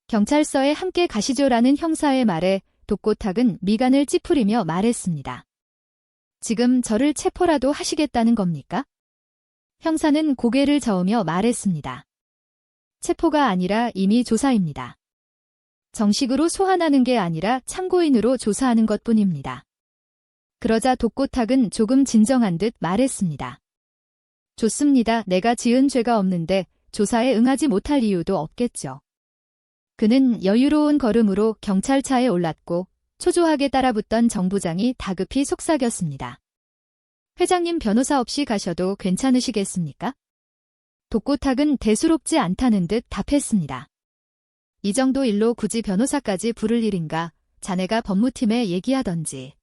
경찰서에 함께 가시죠라는 형사의 말에 독고탁은 미간을 찌푸리며 말했습니다. 지금 저를 체포라도 하시겠다는 겁니까? 형사는 고개를 저으며 말했습니다. 체포가 아니라 이미 조사입니다. 정식으로 소환하는 게 아니라 참고인으로 조사하는 것뿐입니다. 그러자 독고탁은 조금 진정한 듯 말했습니다. 좋습니다. 내가 지은 죄가 없는데 조사에 응하지 못할 이유도 없겠죠. 그는 여유로운 걸음으로 경찰차에 올랐고 초조하게 따라붙던 정부장이 다급히 속삭였습니다. 회장님 변호사 없이 가셔도 괜찮으시겠습니까? 독고탁은 대수롭지 않다는 듯 답했습니다. 이 정도 일로 굳이 변호사까지 부를 일인가, 자네가 법무팀에 얘기하던지.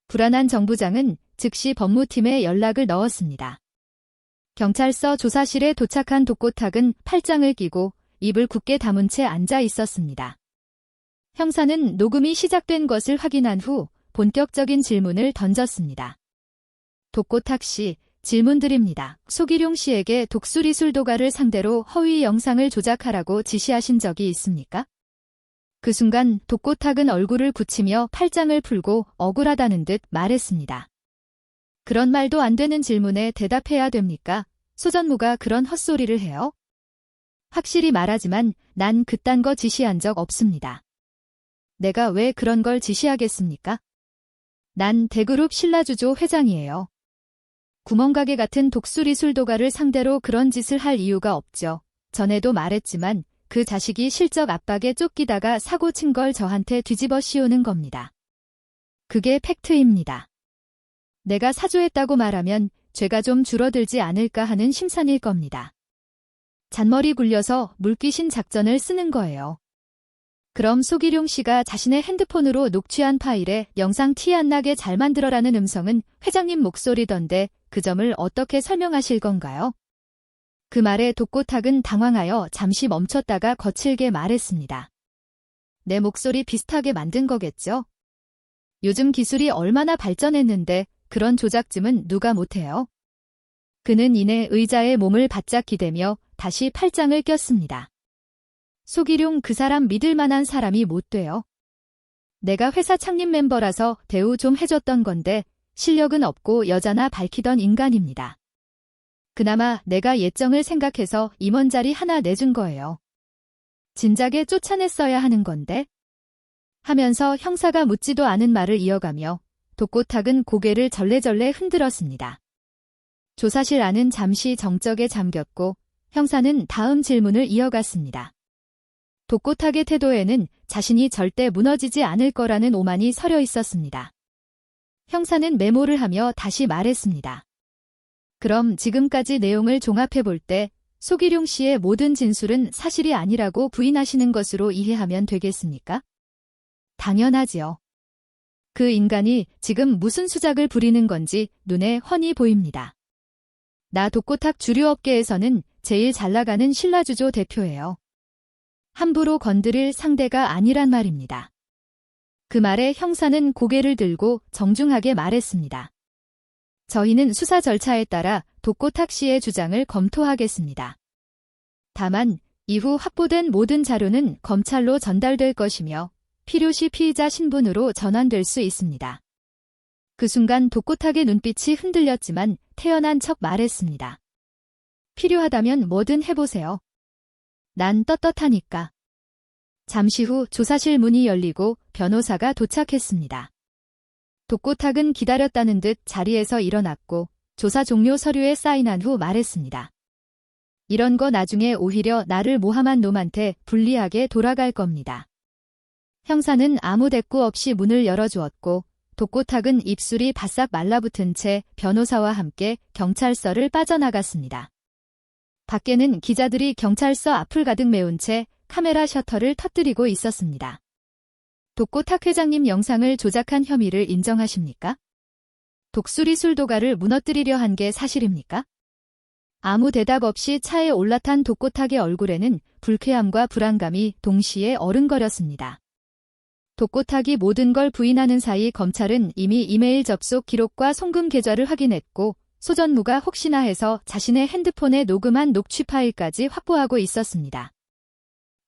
불안한 정부장은 즉시 법무팀에 연락을 넣었습니다. 경찰서 조사실에 도착한 독고탁은 팔짱을 끼고 입을 굳게 다문 채 앉아 있었습니다. 형사는 녹음이 시작된 것을 확인한 후 본격적인 질문을 던졌습니다. 독고탁 씨, 질문 드립니다. 소기룡 씨에게 독수리술도가를 상대로 허위 영상을 조작하라고 지시하신 적이 있습니까? 그 순간 독고탁은 얼굴을 굳히며 팔짱을 풀고 억울하다는 듯 말했습니다. 그런 말도 안 되는 질문에 대답해야 됩니까? 소전무가 그런 헛소리를 해요? 확실히 말하지만 난 그딴 거 지시한 적 없습니다. 내가 왜 그런 걸 지시하겠습니까? 난 대그룹 신라주조 회장이에요. 구멍가게 같은 독수리술도가를 상대로 그런 짓을 할 이유가 없죠. 전에도 말했지만 그 자식이 실적 압박에 쫓기다가 사고 친 걸 저한테 뒤집어 씌우는 겁니다. 그게 팩트입니다. 내가 사주했다고 말하면 죄가 좀 줄어들지 않을까 하는 심산일 겁니다. 잔머리 굴려서 물귀신 작전을 쓰는 거예요. 그럼 소기룡 씨가 자신의 핸드폰으로 녹취한 파일에 영상 티 안 나게 잘 만들어라는 음성은 회장님 목소리던데 그 점을 어떻게 설명하실 건가요? 그 말에 독고탁은 당황하여 잠시 멈췄다가 거칠게 말했습니다. 내 목소리 비슷하게 만든 거겠죠? 요즘 기술이 얼마나 발전했는데 그런 조작쯤은 누가 못해요? 그는 이내 의자에 몸을 바짝 기대며 다시 팔짱을 꼈습니다. 소기룡 그 사람 믿을 만한 사람이 못 돼요. 내가 회사 창립 멤버라서 대우 좀 해줬던 건데 실력은 없고 여자나 밝히던 인간입니다. 그나마 내가 예정을 생각해서 임원 자리 하나 내준 거예요. 진작에 쫓아냈어야 하는 건데? 하면서 형사가 묻지도 않은 말을 이어가며 독고탁은 고개를 절레절레 흔들었습니다. 조사실 안은 잠시 정적에 잠겼고 형사는 다음 질문을 이어갔습니다. 독고탁의 태도에는 자신이 절대 무너지지 않을 거라는 오만이 서려 있었습니다. 형사는 메모를 하며 다시 말했습니다. 그럼 지금까지 내용을 종합해 볼 때 소기룡 씨의 모든 진술은 사실이 아니라고 부인하시는 것으로 이해하면 되겠습니까? 당연하지요. 그 인간이 지금 무슨 수작을 부리는 건지 눈에 훤히 보입니다. 나 독고탁 주류업계에서는 제일 잘 나가는 신라주조 대표예요. 함부로 건드릴 상대가 아니란 말입니다. 그 말에 형사는 고개를 들고 정중하게 말했습니다. 저희는 수사 절차에 따라 독고탁 씨의 주장을 검토하겠습니다. 다만 이후 확보된 모든 자료는 검찰로 전달될 것이며 필요시 피의자 신분으로 전환될 수 있습니다. 그 순간 독고탁의 눈빛이 흔들렸지만 태연한 척 말했습니다. 필요하다면 뭐든 해보세요. 난 떳떳하니까. 잠시 후 조사실 문이 열리고 변호사가 도착했습니다. 독고탁은 기다렸다는 듯 자리에서 일어났고 조사 종료 서류에 사인한 후 말했습니다. 이런 거 나중에 오히려 나를 모함한 놈한테 불리하게 돌아갈 겁니다. 형사는 아무 대꾸 없이 문을 열어주었고 독고탁은 입술이 바싹 말라붙은 채 변호사와 함께 경찰서를 빠져나갔습니다. 밖에는 기자들이 경찰서 앞을 가득 메운 채 카메라 셔터를 터뜨리고 있었습니다. 독고탁 회장님 영상을 조작한 혐의를 인정하십니까? 독수리술도가를 무너뜨리려 한 게 사실입니까? 아무 대답 없이 차에 올라탄 독고탁의 얼굴에는 불쾌함과 불안감이 동시에 어른거렸습니다. 독고탁이 모든 걸 부인하는 사이 검찰은 이미 이메일 접속 기록과 송금 계좌를 확인했고 소전무가 혹시나 해서 자신의 핸드폰에 녹음한 녹취 파일까지 확보하고 있었습니다.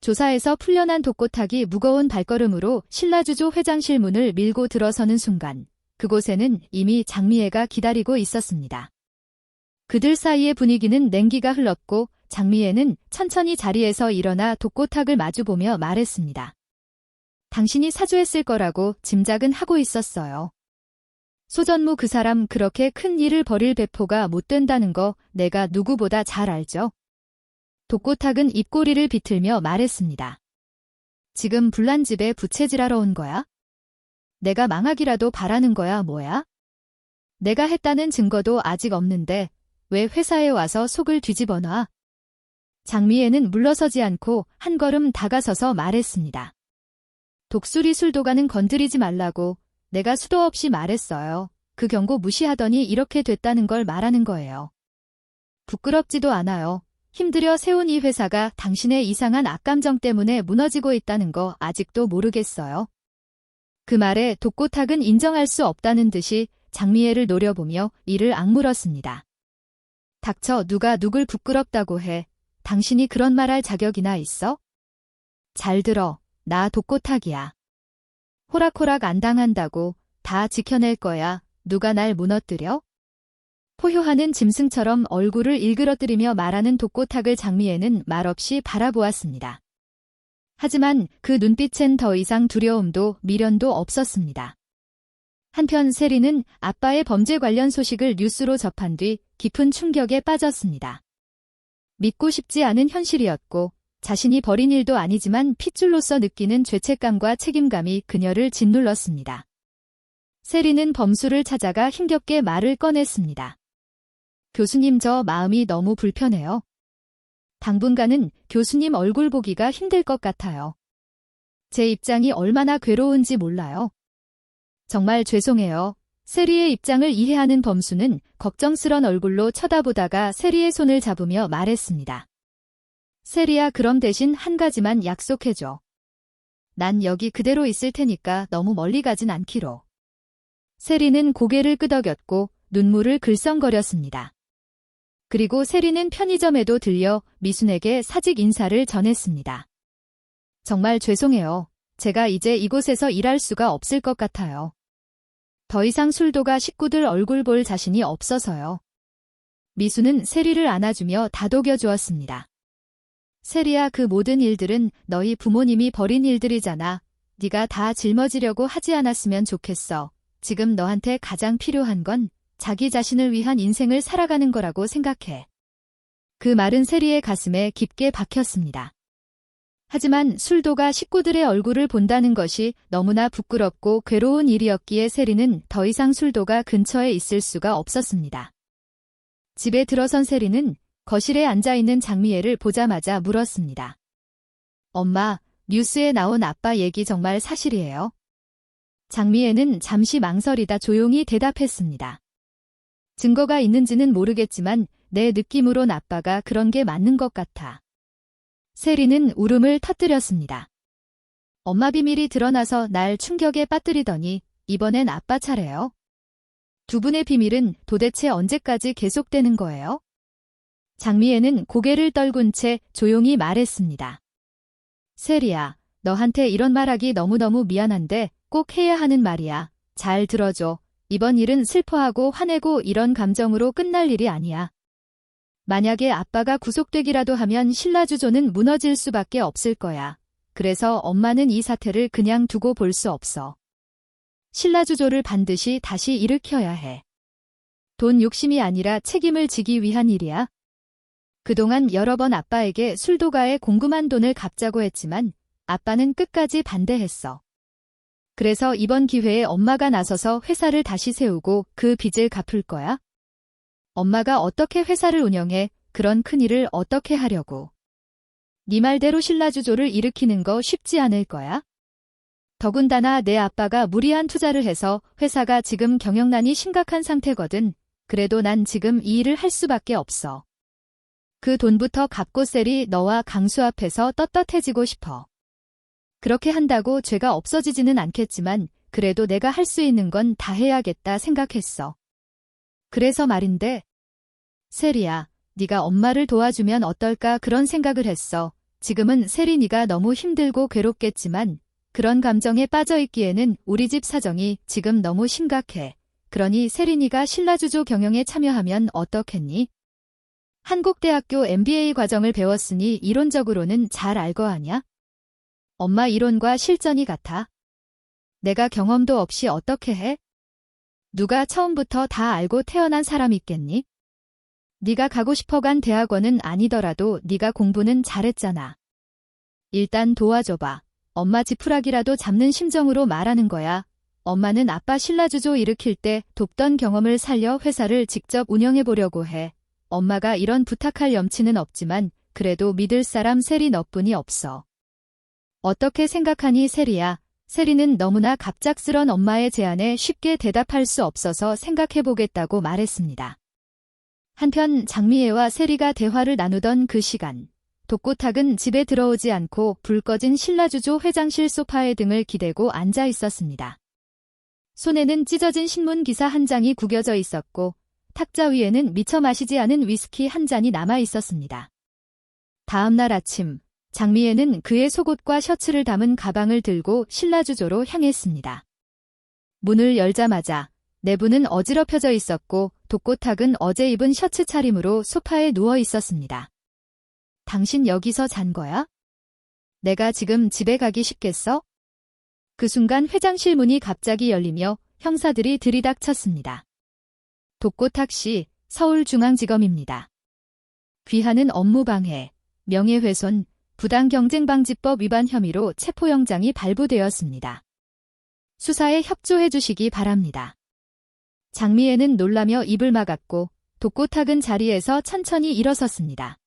조사에서 풀려난 독고탁이 무거운 발걸음으로 신라주조 회장실 문을 밀고 들어서는 순간 그곳에는 이미 장미애가 기다리고 있었습니다. 그들 사이의 분위기는 냉기가 흘렀고 장미애는 천천히 자리에서 일어나 독고탁을 마주보며 말했습니다. 당신이 사주했을 거라고 짐작은 하고 있었어요. 소전무 그 사람 그렇게 큰 일을 벌일 배포가 못 된다는 거 내가 누구보다 잘 알죠. 독고탁은 입꼬리를 비틀며 말했습니다. 지금 불난집에 부채질하러 온 거야? 내가 망하기라도 바라는 거야 뭐야? 내가 했다는 증거도 아직 없는데 왜 회사에 와서 속을 뒤집어 놔? 장미애는 물러서지 않고 한 걸음 다가서서 말했습니다. 독수리 술도가는 건드리지 말라고 내가 수도 없이 말했어요. 그 경고 무시하더니 이렇게 됐다는 걸 말하는 거예요. 부끄럽지도 않아요. 힘들여 세운 이 회사가 당신의 이상한 악감정 때문에 무너지고 있다는 거 아직도 모르겠어요. 그 말에 독고탁은 인정할 수 없다는 듯이 장미애를 노려보며 이를 악물었습니다. 닥쳐 누가 누굴 부끄럽다고 해. 당신이 그런 말할 자격이나 있어? 잘 들어. 나 독고탁이야. 호락호락 안 당한다고 다 지켜낼 거야. 누가 날 무너뜨려? 포효하는 짐승처럼 얼굴을 일그러뜨리며 말하는 독고탁을 장미애는 말없이 바라보았습니다. 하지만 그 눈빛엔 더 이상 두려움도 미련도 없었습니다. 한편 세리는 아빠의 범죄 관련 소식을 뉴스로 접한 뒤 깊은 충격에 빠졌습니다. 믿고 싶지 않은 현실이었고 자신이 벌인 일도 아니지만 핏줄로서 느끼는 죄책감과 책임감이 그녀를 짓눌렀습니다. 세리는 범수를 찾아가 힘겹게 말을 꺼냈습니다. 교수님 저 마음이 너무 불편해요. 당분간은 교수님 얼굴 보기가 힘들 것 같아요. 제 입장이 얼마나 괴로운지 몰라요. 정말 죄송해요. 세리의 입장을 이해하는 범수는 걱정스런 얼굴로 쳐다보다가 세리의 손을 잡으며 말했습니다. 세리야 그럼 대신 한 가지만 약속해줘. 난 여기 그대로 있을 테니까 너무 멀리 가진 않기로. 세리는 고개를 끄덕였고 눈물을 글썽거렸습니다. 그리고 세리는 편의점에도 들려 미순에게 사직 인사를 전했습니다. 정말 죄송해요. 제가 이제 이곳에서 일할 수가 없을 것 같아요. 더 이상 술도가 식구들 얼굴 볼 자신이 없어서요. 미수는 세리를 안아주며 다독여 주었습니다. 세리야 그 모든 일들은 너희 부모님이 벌인 일들이잖아. 네가 다 짊어지려고 하지 않았으면 좋겠어. 지금 너한테 가장 필요한 건 자기 자신을 위한 인생을 살아가는 거라고 생각해. 그 말은 세리의 가슴에 깊게 박혔습니다. 하지만 술도가 식구들의 얼굴을 본다는 것이 너무나 부끄럽고 괴로운 일이었기에 세리는 더 이상 술도가 근처에 있을 수가 없었습니다. 집에 들어선 세리는 거실에 앉아있는 장미애를 보자마자 물었습니다. 엄마, 뉴스에 나온 아빠 얘기 정말 사실이에요? 장미애는 잠시 망설이다 조용히 대답했습니다. 증거가 있는지는 모르겠지만 내 느낌으론 아빠가 그런 게 맞는 것 같아. 세리는 울음을 터뜨렸습니다. 엄마 비밀이 드러나서 날 충격에 빠뜨리더니 이번엔 아빠 차례요. 두 분의 비밀은 도대체 언제까지 계속되는 거예요? 장미애는 고개를 떨군 채 조용히 말했습니다. 세리야, 너한테 이런 말하기 너무너무 미안한데 꼭 해야 하는 말이야. 잘 들어줘. 이번 일은 슬퍼하고 화내고 이런 감정으로 끝날 일이 아니야. 만약에 아빠가 구속되기라도 하면 신라주조는 무너질 수밖에 없을 거야. 그래서 엄마는 이 사태를 그냥 두고 볼 수 없어. 신라주조를 반드시 다시 일으켜야 해. 돈 욕심이 아니라 책임을 지기 위한 일이야. 그동안 여러 번 아빠에게 술도가에 공금한 돈을 갚자고 했지만 아빠는 끝까지 반대했어. 그래서 이번 기회에 엄마가 나서서 회사를 다시 세우고 그 빚을 갚을 거야? 엄마가 어떻게 회사를 운영해? 그런 큰일을 어떻게 하려고? 네 말대로 신라주조를 일으키는 거 쉽지 않을 거야? 더군다나 내 아빠가 무리한 투자를 해서 회사가 지금 경영난이 심각한 상태거든. 그래도 난 지금 이 일을 할 수밖에 없어. 그 돈부터 갚고 셀이 너와 강수 앞에서 떳떳해지고 싶어. 그렇게 한다고 죄가 없어지지는 않겠지만 그래도 내가 할 수 있는 건 다 해야겠다 생각했어. 그래서 말인데, 세리야, 네가 엄마를 도와주면 어떨까 그런 생각을 했어. 지금은 세린이가 너무 힘들고 괴롭겠지만 그런 감정에 빠져있기에는 우리 집 사정이 지금 너무 심각해. 그러니 세린이가 신라주조 경영에 참여하면 어떻겠니? 한국대학교 MBA 과정을 배웠으니 이론적으로는 잘 알 거 아냐? 엄마 이론과 실전이 같아. 내가 경험도 없이 어떻게 해? 누가 처음부터 다 알고 태어난 사람 있겠니? 네가 가고 싶어 간 대학원은 아니더라도 네가 공부는 잘했잖아. 일단 도와줘봐. 엄마 지푸라기라도 잡는 심정으로 말하는 거야. 엄마는 아빠 신라주조 일으킬 때 돕던 경험을 살려 회사를 직접 운영해보려고 해. 엄마가 이런 부탁할 염치는 없지만 그래도 믿을 사람 세리 너뿐이 없어. 어떻게 생각하니 세리야? 세리는 너무나 갑작스런 엄마의 제안에 쉽게 대답할 수 없어서 생각해보겠다고 말했습니다. 한편 장미애와 세리가 대화를 나누던 그 시간, 독고탁은 집에 들어오지 않고 불 꺼진 신라주조 회장실 소파에 등을 기대고 앉아 있었습니다. 손에는 찢어진 신문 기사 한 장이 구겨져 있었고 탁자 위에는 미처 마시지 않은 위스키 한 잔이 남아 있었습니다. 다음 날 아침, 장미애는 그의 속옷과 셔츠를 담은 가방을 들고 신라주조로 향했습니다. 문을 열자마자 내부는 어지럽혀져 있었고 독고탁은 어제 입은 셔츠 차림으로 소파에 누워 있었습니다. 당신 여기서 잔 거야? 내가 지금 집에 가기 쉽겠어? 그 순간 회장실 문이 갑자기 열리며 형사들이 들이닥쳤습니다. 독고탁 씨, 서울중앙지검입니다. 귀하는 업무방해, 명예훼손, 부당경쟁방지법 위반 혐의로 체포영장이 발부되었습니다. 수사에 협조해 주시기 바랍니다. 장미애는 놀라며 입을 막았고 독고탁은 자리에서 천천히 일어섰습니다.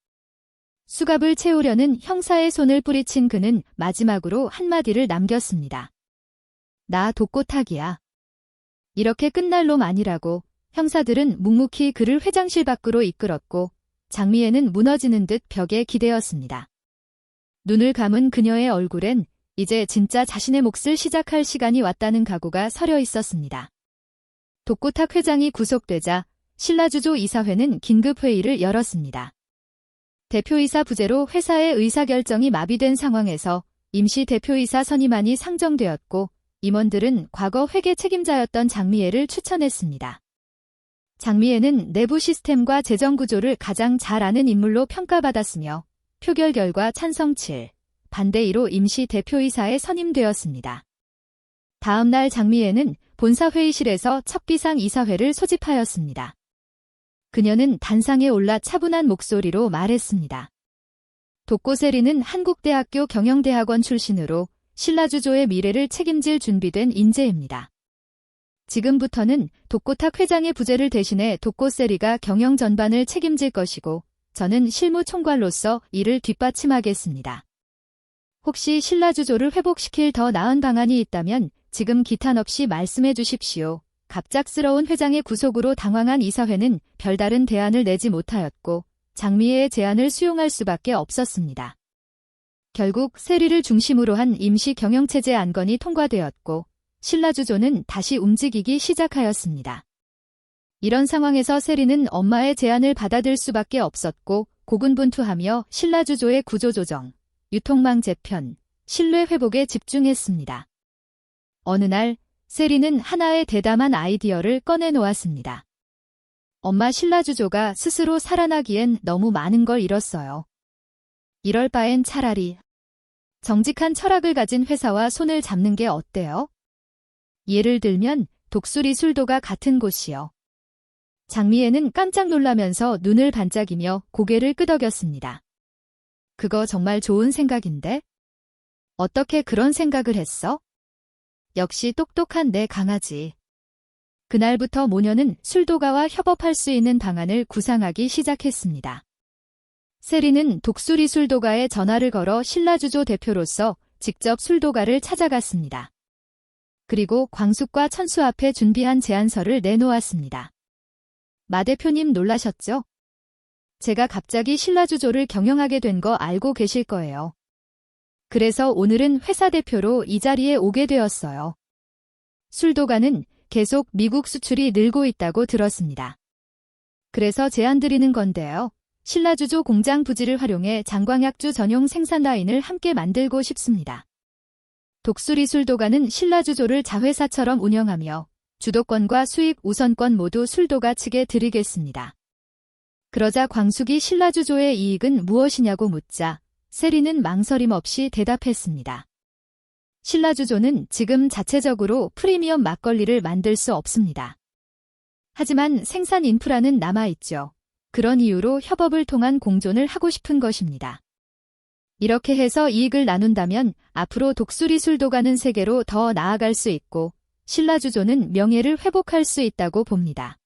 수갑을 채우려는 형사의 손을 뿌리친 그는 마지막으로 한마디를 남겼습니다. 나 독고탁이야. 이렇게 끝날 놈 아니라고. 형사들은 묵묵히 그를 회장실 밖으로 이끌었고 장미애는 무너지는 듯 벽에 기대었습니다. 눈을 감은 그녀의 얼굴엔 이제 진짜 자신의 몫을 시작할 시간이 왔다는 각오가 서려 있었습니다. 독고탁 회장이 구속되자 신라주조 이사회는 긴급회의를 열었습니다. 대표이사 부재로 회사의 의사결정이 마비된 상황에서 임시 대표이사 선임안이 상정되었고 임원들은 과거 회계 책임자였던 장미애를 추천했습니다. 장미애는 내부 시스템과 재정 구조를 가장 잘 아는 인물로 평가받았으며 표결 결과 찬성 7, 반대 2로 임시 대표이사에 선임되었습니다. 다음 날 장미애는 본사회의실에서 첫 비상 이사회를 소집하였습니다. 그녀는 단상에 올라 차분한 목소리로 말했습니다. 독고세리는 한국대학교 경영대학원 출신으로 신라주조의 미래를 책임질 준비된 인재입니다. 지금부터는 독고탁 회장의 부재를 대신해 독고세리가 경영 전반을 책임질 것이고 저는 실무총괄로서 이를 뒷받침하겠습니다. 혹시 신라주조를 회복시킬 더 나은 방안이 있다면 지금 기탄 없이 말씀해 주십시오. 갑작스러운 회장의 구속으로 당황한 이사회는 별다른 대안을 내지 못하였고 장미애의 제안을 수용할 수밖에 없었습니다. 결국 세리를 중심으로 한 임시 경영체제 안건이 통과되었고 신라주조는 다시 움직이기 시작하였습니다. 이런 상황에서 세리는 엄마의 제안을 받아들 수밖에 없었고 고군분투하며 신라주조의 구조조정, 유통망 재편, 신뢰 회복에 집중했습니다. 어느 날 세리는 하나의 대담한 아이디어를 꺼내놓았습니다. 엄마 신라주조가 스스로 살아나기엔 너무 많은 걸 잃었어요. 이럴 바엔 차라리 정직한 철학을 가진 회사와 손을 잡는 게 어때요? 예를 들면 독수리술도가 같은 곳이요. 장미애는 깜짝 놀라면서 눈을 반짝이며 고개를 끄덕였습니다. 그거 정말 좋은 생각인데? 어떻게 그런 생각을 했어? 역시 똑똑한 내 강아지. 그날부터 모녀는 술도가와 협업할 수 있는 방안을 구상하기 시작했습니다. 세리는 독수리 술도가에 전화를 걸어 신라주조 대표로서 직접 술도가를 찾아갔습니다. 그리고 광숙과 천수 앞에 준비한 제안서를 내놓았습니다. 마 대표님 놀라셨죠? 제가 갑자기 신라주조를 경영하게 된 거 알고 계실 거예요. 그래서 오늘은 회사 대표로 이 자리에 오게 되었어요. 술도가는 계속 미국 수출이 늘고 있다고 들었습니다. 그래서 제안 드리는 건데요. 신라주조 공장 부지를 활용해 장광약주 전용 생산 라인을 함께 만들고 싶습니다. 독수리술도가는 신라주조를 자회사처럼 운영하며 주도권과 수익 우선권 모두 술도가 측에 드리겠습니다. 그러자 광숙이 신라주조의 이익은 무엇이냐고 묻자 세리는 망설임 없이 대답했습니다. 신라주조는 지금 자체적으로 프리미엄 막걸리를 만들 수 없습니다. 하지만 생산 인프라는 남아있죠. 그런 이유로 협업을 통한 공존을 하고 싶은 것입니다. 이렇게 해서 이익을 나눈다면 앞으로 독수리술도가는 세계로 더 나아갈 수 있고 신라주조는 명예를 회복할 수 있다고 봅니다.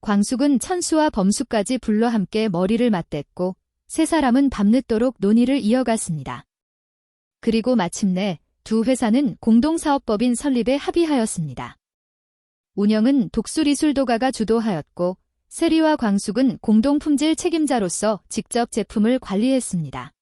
광숙은 천수와 범수까지 불러 함께 머리를 맞댔고 세 사람은 밤늦도록 논의를 이어갔습니다. 그리고 마침내 두 회사는 공동사업법인 설립에 합의하였습니다. 운영은 독수리술도가가 주도하였고 세리와 광숙은 공동품질 책임자로서 직접 제품을 관리했습니다.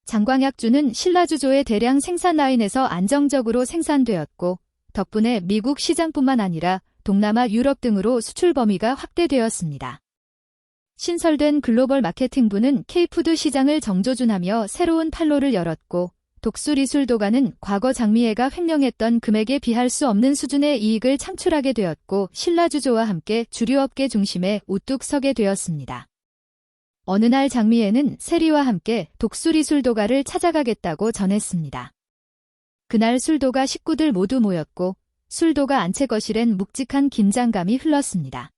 장광약주는 신라주조의 대량 생산 라인에서 안정적으로 생산되었고 덕분에 미국 시장뿐만 아니라 동남아 유럽 등으로 수출 범위가 확대되었습니다. 신설된 글로벌 마케팅부는 K푸드 시장을 정조준하며 새로운 판로를 열었고 독수리술도가는 과거 장미애가 횡령했던 금액에 비할 수 없는 수준의 이익을 창출하게 되었고 신라주조와 함께 주류업계 중심에 우뚝 서게 되었습니다. 어느 날 장미애는 세리와 함께 독수리술도가를 찾아가겠다고 전했습니다. 그날 술도가 식구들 모두 모였고 술도가 안채거실엔 묵직한 긴장감이 흘렀습니다.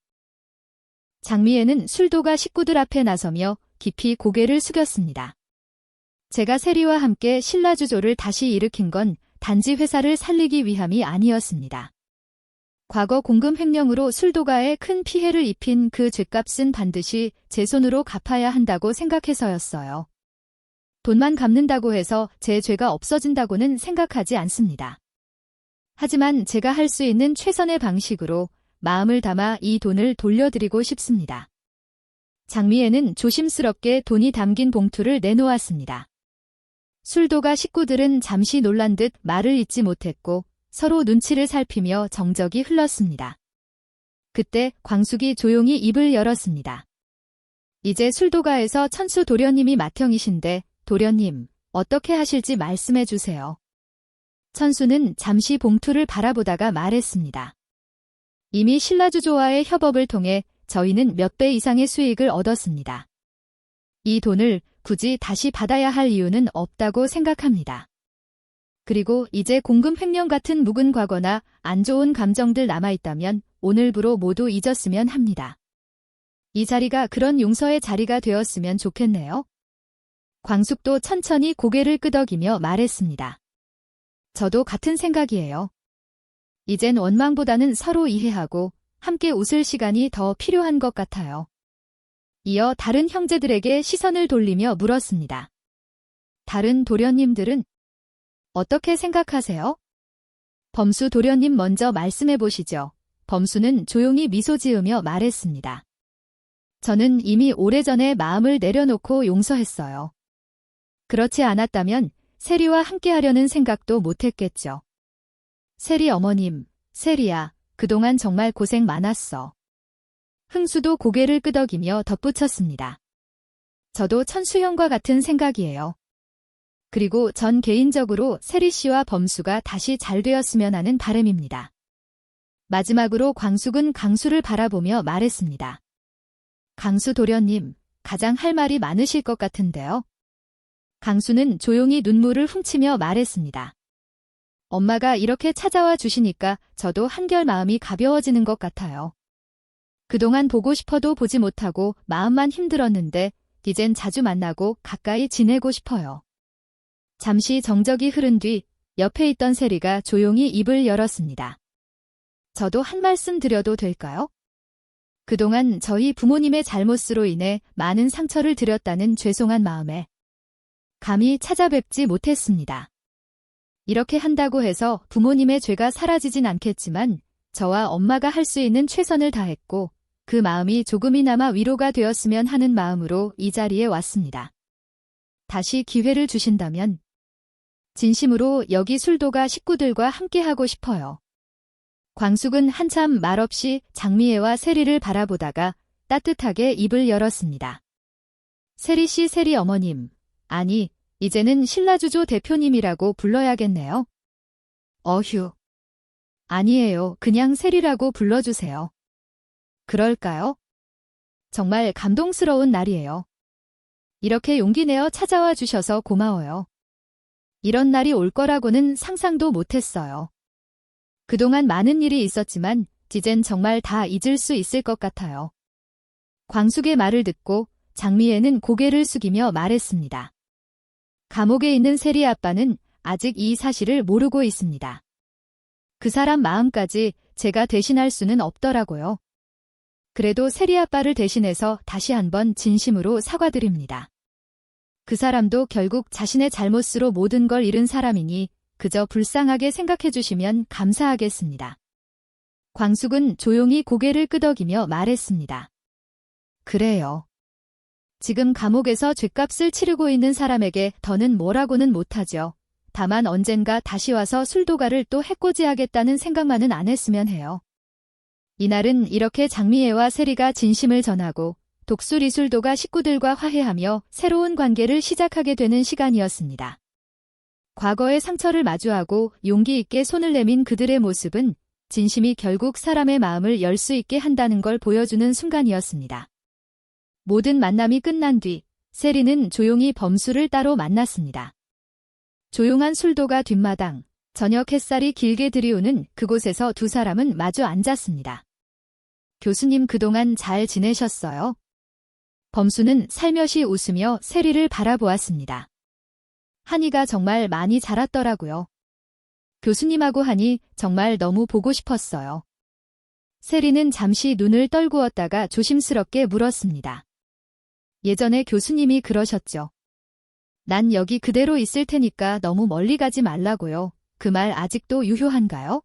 장미애는 술도가 식구들 앞에 나서며 깊이 고개를 숙였습니다. 제가 세리와 함께 신라주조를 다시 일으킨 건 단지 회사를 살리기 위함이 아니었습니다. 과거 공금 횡령으로 술도가에 큰 피해를 입힌 그 죗값은 반드시 제 손으로 갚아야 한다고 생각해서였어요. 돈만 갚는다고 해서 제 죄가 없어진다고는 생각하지 않습니다. 하지만 제가 할 수 있는 최선의 방식으로 마음을 담아 이 돈을 돌려드리고 싶습니다. 장미애는 조심스럽게 돈이 담긴 봉투를 내놓았습니다. 술도가 식구들은 잠시 놀란 듯 말을 잇지 못했고 서로 눈치를 살피며 정적이 흘렀습니다. 그때 광숙이 조용히 입을 열었습니다. 이제 술도가에서 천수 도련님이 맏형이신데 도련님, 어떻게 하실지 말씀해 주세요. 천수는 잠시 봉투를 바라보다가 말했습니다. 이미 신라주조와의 협업을 통해 저희는 몇 배 이상의 수익을 얻었습니다. 이 돈을 굳이 다시 받아야 할 이유는 없다고 생각합니다. 그리고 이제 공금 횡령 같은 묵은 과거나 안 좋은 감정들 남아있다면 오늘부로 모두 잊었으면 합니다. 이 자리가 그런 용서의 자리가 되었으면 좋겠네요. 광숙도 천천히 고개를 끄덕이며 말했습니다. 저도 같은 생각이에요. 이젠 원망보다는 서로 이해하고 함께 웃을 시간이 더 필요한 것 같아요. 이어 다른 형제들에게 시선을 돌리며 물었습니다. 다른 도련님들은 어떻게 생각하세요? 범수 도련님 먼저 말씀해 보시죠. 범수는 조용히 미소 지으며 말했습니다. 저는 이미 오래전에 마음을 내려놓고 용서했어요. 그렇지 않았다면 세리와 함께하려는 생각도 못했겠죠. 세리 어머님, 세리야, 그동안 정말 고생 많았어. 흥수도 고개를 끄덕이며 덧붙였습니다. 저도 천수형과 같은 생각이에요. 그리고 전 개인적으로 세리 씨와 범수가 다시 잘 되었으면 하는 바람입니다. 마지막으로 광숙은 강수를 바라보며 말했습니다. 강수 도련님, 가장 할 말이 많으실 것 같은데요. 강수는 조용히 눈물을 훔치며 말했습니다. 엄마가 이렇게 찾아와 주시니까 저도 한결 마음이 가벼워지는 것 같아요. 그동안 보고 싶어도 보지 못하고 마음만 힘들었는데 이젠 자주 만나고 가까이 지내고 싶어요. 잠시 정적이 흐른 뒤 옆에 있던 세리가 조용히 입을 열었습니다. 저도 한 말씀 드려도 될까요? 그동안 저희 부모님의 잘못으로 인해 많은 상처를 드렸다는 죄송한 마음에 감히 찾아뵙지 못했습니다. 이렇게 한다고 해서 부모님의 죄가 사라지진 않겠지만 저와 엄마가 할 수 있는 최선을 다했고 그 마음이 조금이나마 위로가 되었으면 하는 마음으로 이 자리에 왔습니다. 다시 기회를 주신다면 진심으로 여기 술도가 식구들과 함께하고 싶어요. 광숙은 한참 말없이 장미애와 세리를 바라보다가 따뜻하게 입을 열었습니다. 세리 씨, 세리 어머님. 아니, 이제는 신라주조 대표님이라고 불러야겠네요. 어휴. 아니에요. 그냥 세리라고 불러주세요. 그럴까요? 정말 감동스러운 날이에요. 이렇게 용기 내어 찾아와 주셔서 고마워요. 이런 날이 올 거라고는 상상도 못했어요. 그동안 많은 일이 있었지만 이젠 정말 다 잊을 수 있을 것 같아요. 광숙의 말을 듣고 장미애는 고개를 숙이며 말했습니다. 감옥에 있는 세리 아빠는 아직 이 사실을 모르고 있습니다. 그 사람 마음까지 제가 대신할 수는 없더라고요. 그래도 세리 아빠를 대신해서 다시 한번 진심으로 사과드립니다. 그 사람도 결국 자신의 잘못으로 모든 걸 잃은 사람이니 그저 불쌍하게 생각해 주시면 감사하겠습니다. 광숙은 조용히 고개를 끄덕이며 말했습니다. 그래요. 지금 감옥에서 죗값을 치르고 있는 사람에게 더는 뭐라고는 못하죠. 다만 언젠가 다시 와서 술도가를 또 해코지하겠다는 생각만은 안 했으면 해요. 이날은 이렇게 장미애와 세리가 진심을 전하고 독수리술도가 식구들과 화해하며 새로운 관계를 시작하게 되는 시간이었습니다. 과거의 상처를 마주하고 용기 있게 손을 내민 그들의 모습은 진심이 결국 사람의 마음을 열 수 있게 한다는 걸 보여주는 순간이었습니다. 모든 만남이 끝난 뒤 세리는 조용히 범수를 따로 만났습니다. 조용한 술도가 뒷마당, 저녁 햇살이 길게 들이오는 그곳에서 두 사람은 마주 앉았습니다. 교수님 그동안 잘 지내셨어요? 범수는 살며시 웃으며 세리를 바라보았습니다. 한이가 정말 많이 자랐더라고요. 교수님하고 하니 정말 너무 보고 싶었어요. 세리는 잠시 눈을 떨구었다가 조심스럽게 물었습니다. 예전에 교수님이 그러셨죠. 난 여기 그대로 있을 테니까 너무 멀리 가지 말라고요. 그 말 아직도 유효한가요?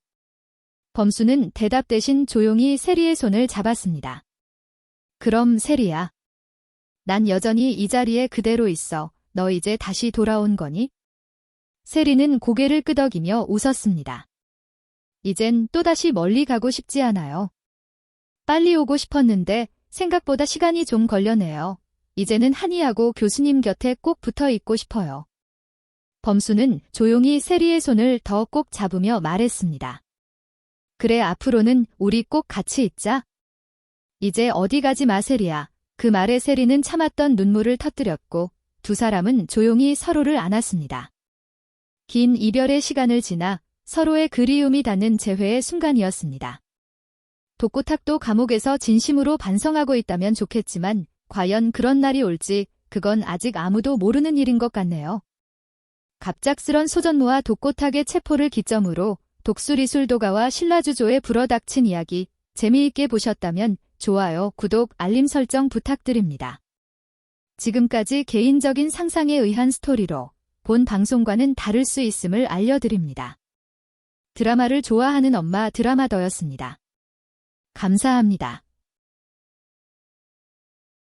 범수는 대답 대신 조용히 세리의 손을 잡았습니다. 그럼 세리야. 난 여전히 이 자리에 그대로 있어. 너 이제 다시 돌아온 거니? 세리는 고개를 끄덕이며 웃었습니다. 이젠 또다시 멀리 가고 싶지 않아요. 빨리 오고 싶었는데 생각보다 시간이 좀 걸려네요. 이제는 한이하고 교수님 곁에 꼭 붙어 있고 싶어요. 범수는 조용히 세리의 손을 더 꼭 잡으며 말했습니다. 그래 앞으로는 우리 꼭 같이 있자. 이제 어디 가지 마 세리야. 그 말에 세리는 참았던 눈물을 터뜨렸고 두 사람은 조용히 서로를 안았습니다. 긴 이별의 시간을 지나 서로의 그리움이 닿는 재회의 순간이었습니다. 독고탁도 감옥에서 진심으로 반성하고 있다면 좋겠지만 과연 그런 날이 올지 그건 아직 아무도 모르는 일인 것 같네요. 갑작스런 소전무와 독고탁의 체포를 기점으로 독수리술도가와 신라주조에 불어닥친 이야기 재미있게 보셨다면 좋아요, 구독, 알림 설정 부탁드립니다. 지금까지 개인적인 상상에 의한 스토리로 본 방송과는 다를 수 있음을 알려드립니다. 드라마를 좋아하는 엄마 드라마더였습니다. 감사합니다.